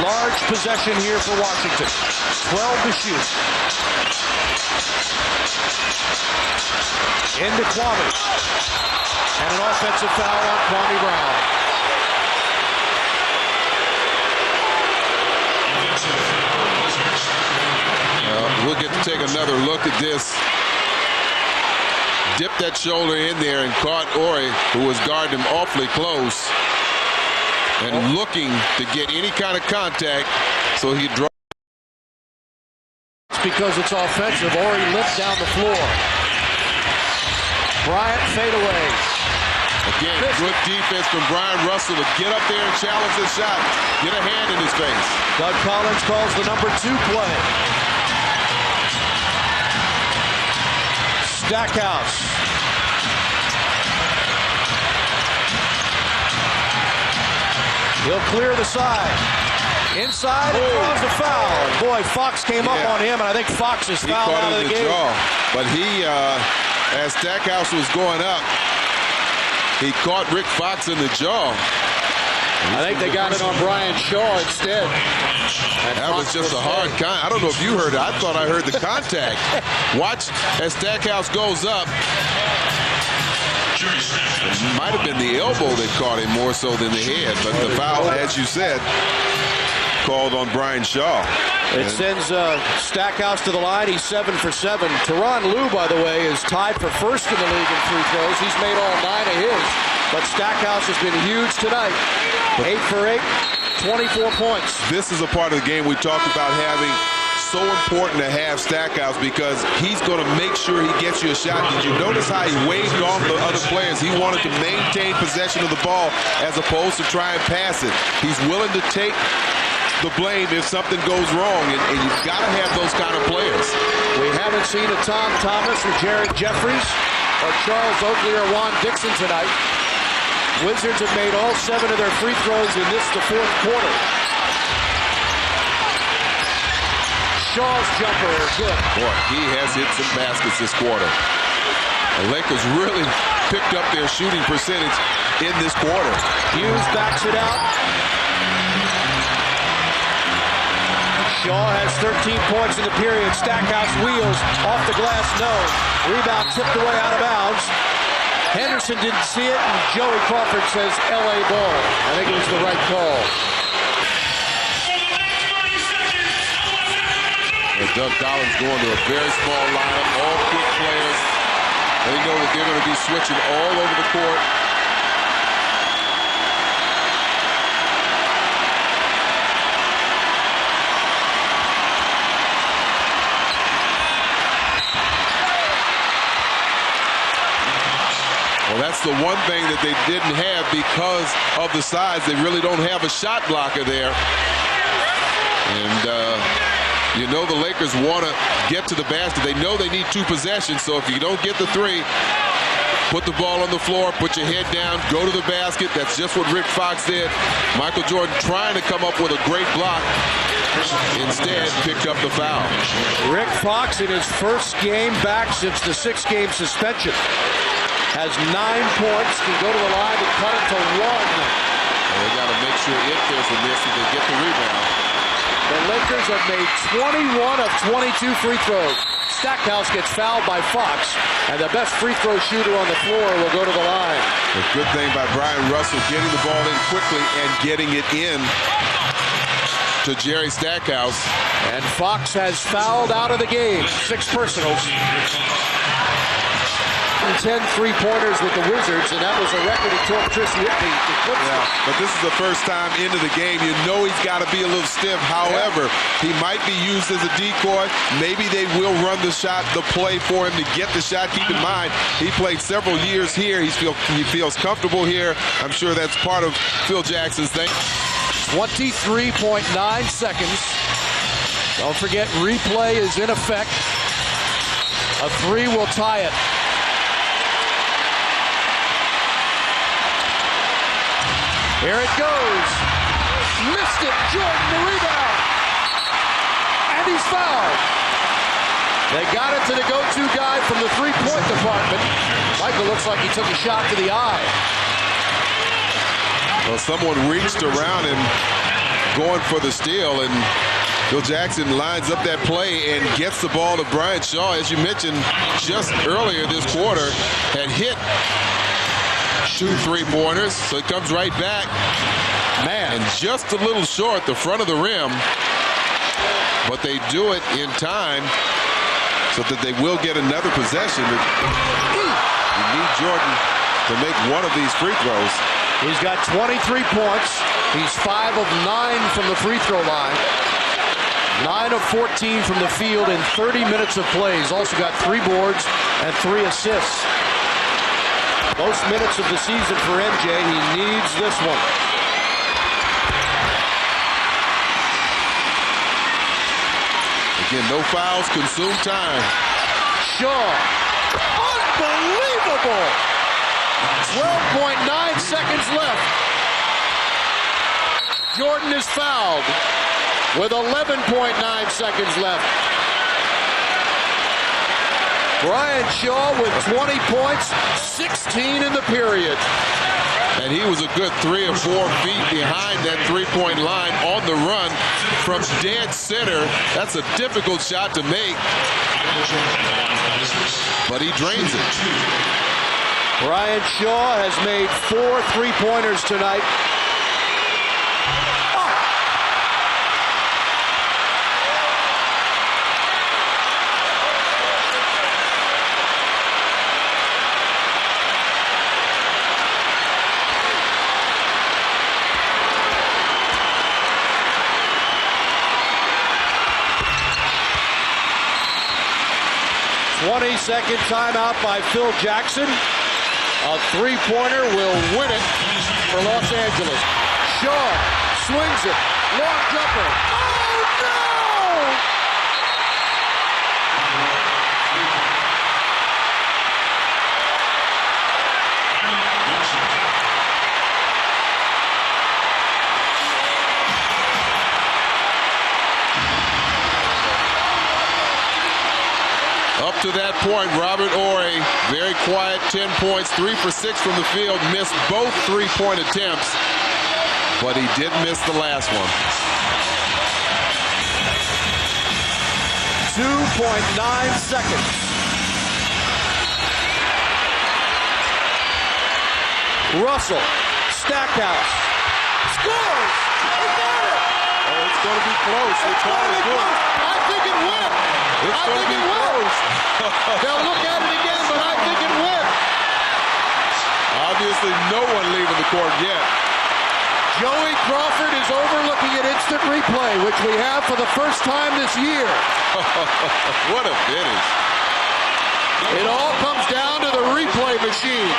Large possession here for Washington. 12 to shoot. Into Kwame. And an offensive foul on Kwame Brown. We'll get to take another look at this. Dipped that shoulder in there and caught Horry, who was guarding him awfully close and looking to get any kind of contact, so he dropped. It's because it's offensive. Horry limped down the floor. Bryant fadeaways. Again, good defense from Brian Russell to get up there and challenge the shot. Get a hand in his face. Doug Collins calls the number 2 play. Stackhouse. He'll clear the side. Inside, and draws the foul. Boy, Fox came up on him, and I think Fox is fouled out of the game. Jaw. But he, as Stackhouse was going up, he caught Rick Fox in the jaw. I think they got it on Brian Shaw instead. That was just a hard contact. I don't know if you heard it. I thought I heard the contact. Watch as Stackhouse goes up. It might have been the elbow that caught him more so than the head. But the foul, as you said, called on Brian Shaw. It sends Stackhouse to the line. He's 7 for 7. Tyronn Lue, by the way, is tied for first in the league in free throws. He's made all 9 of his. But Stackhouse has been huge tonight. 8 for 8, 24 points. This is a part of the game we talked about having so important to have Stackhouse because he's going to make sure he gets you a shot. Did you notice how he waved off the other players? He wanted to maintain possession of the ball as opposed to try and pass it. He's willing to take the blame if something goes wrong, and you've got to have those kind of players. We haven't seen a Tom Thomas or Jared Jeffries or Charles Oakley or Juan Dixon tonight. Wizards have made all 7 of their free throws in this, the 4th quarter. Shaw's jumper is good. Boy, he has hit some baskets this quarter. The Lakers really picked up their shooting percentage in this quarter. Hughes backs it out. Shaw has 13 points in the period. Stackhouse wheels off the glass, no. Rebound tipped away out of bounds. Henderson didn't see it, and Joey Crawford says LA ball. I think it was the right call. And Doug Collins going to a very small lineup, all quick players. They know that they're going to be switching all over the court. Well, that's the one thing that they didn't have because of the size. They really don't have a shot blocker there. And you know the Lakers want to get to the basket. They know they need 2 possessions, so if you don't get the 3, put the ball on the floor, put your head down, go to the basket. That's just what Rick Fox did. Michael Jordan trying to come up with a great block. Instead, picked up the foul. Rick Fox in his first game back since the 6-game suspension has 9 points, can go to the line and cut it to 1. Well, they got to make sure if there's a miss, that they get the rebound. The Lakers have made 21 of 22 free throws. Stackhouse gets fouled by Fox, and the best free throw shooter on the floor will go to the line. A good thing by Brian Russell getting the ball in quickly and getting it in to Jerry Stackhouse. And Fox has fouled out of the game. 6 personals. 10 3-pointers with the Wizards, and that was a record he took Chris Whitney. Yeah, but this is the first time into the game. You know he's got to be a little stiff. However, he might be used as a decoy. Maybe they will run the shot, the play for him to get the shot. Keep in mind, he played several years here. He feels comfortable here. I'm sure that's part of Phil Jackson's thing. 23.9 seconds. Don't forget, replay is in effect. A 3 will tie it. Here it goes. Missed it. Jordan, the rebound. And he's fouled. They got it to the go-to guy from the 3-point department. Michael looks like he took a shot to the eye. Well, someone reached around and going for the steal, and Phil Jackson lines up that play and gets the ball to Brian Shaw. As you mentioned, just earlier this quarter, had hit 2 3-pointers, so it comes right back. Man, and just a little short the front of the rim, but they do it in time so that they will get another possession. You need Jordan to make one of these free throws. He's got 23 points. He's 5 of 9 from the free throw line. 9 of 14 from the field in 30 minutes of play. He's also got 3 boards and 3 assists. Most minutes of the season for MJ. He needs this one. Again, no fouls, consume time. Shaw. Unbelievable. 12.9 seconds left. Jordan is fouled with 11.9 seconds left. Brian Shaw with 20 points, 16 in the period. And he was a good 3 or 4 feet behind that 3-point line on the run from dead center. That's a difficult shot to make, but he drains it. Brian Shaw has made 4 3-pointers tonight. Second timeout by Phil Jackson. A 3-pointer will win it for Los Angeles. Shaw swings it. Long jumper. Oh, no! Up to that point, Robert Horry, very quiet, 10 points, 3 for 6 from the field, missed both 3-point attempts, but he did miss the last one. 2.9 seconds. Russell, Stackhouse, scores! He got it! Oh, it's going to be close. It's going to be close. I think it will. It's going to be close. They'll look at it again, but I think it will. Obviously, no one leaving the court yet. Joey Crawford is overlooking an instant replay, which we have for the first time this year. What a finish. It all comes down to the replay machine.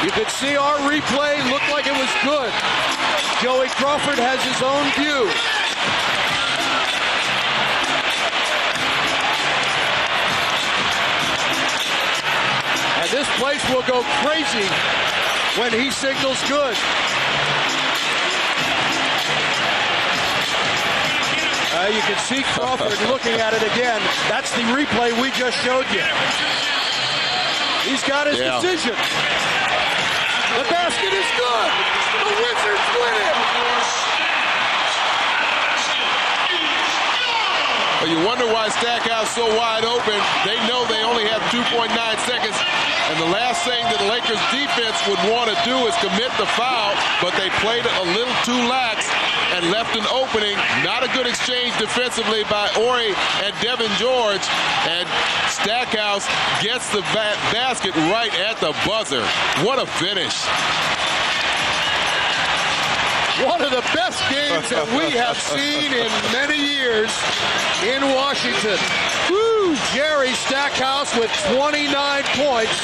You could see our replay looked like it was good. Joey Crawford has his own view. And this place will go crazy when he signals good. You can see Crawford looking at it again. That's the replay we just showed you. He's got his decision. The basket is good. The Wizards win it. Well, you wonder why Stackhouse so wide open. They know they only have 2.9 seconds. And the last thing that the Lakers defense would want to do is commit the foul, but they played a little too lax and left an opening. Not a good exchange defensively by Horry and Devin George. And Stackhouse gets the basket right at the buzzer. What a finish. One of the best games that we have seen in many years in Washington. Woo! Jerry Stackhouse with 29 points.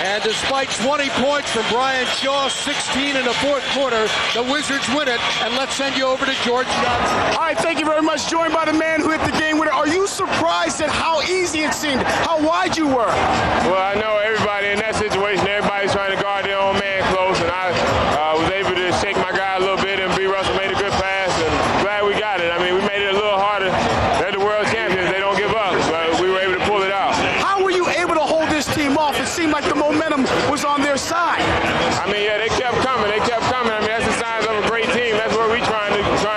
And despite 20 points from Brian Shaw, 16 in the fourth quarter, the Wizards win it. And let's send you over to George Johnson. All right, thank you very much. Joined by the man who hit the game winner. Are you surprised at how easy it seemed, how wide you were? Well, I know everybody in that situation, everybody's trying to guard their own man close, and I was able to shake my guy a little bit, and B. Russell made a good pass, and glad we got it. I mean, we made it a little harder. They're the world champions. They don't give up, but we were able to pull it out. How were you able to hold this team off? It seemed like the momentum was on their side. I mean, yeah, they kept coming. They kept coming. I mean, that's the signs of a great team. That's what we're trying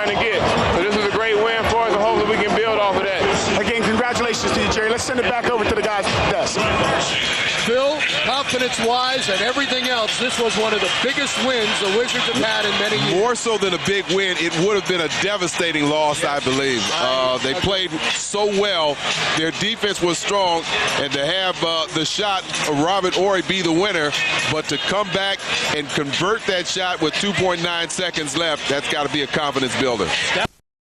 to get. So this is a great win for us, and hopefully we can build off of that. Again, congratulations to you, Jerry. Let's send it back over to the guys' desk. Phil, confidence-wise and everything else, this was one of the biggest wins the Wizards have had in many years. More so than a big win, it would have been a devastating loss, I believe. They played so well. Their defense was strong. And to have the shot of Robert Horry be the winner, but to come back and convert that shot with 2.9 seconds left, that's got to be a confidence builder.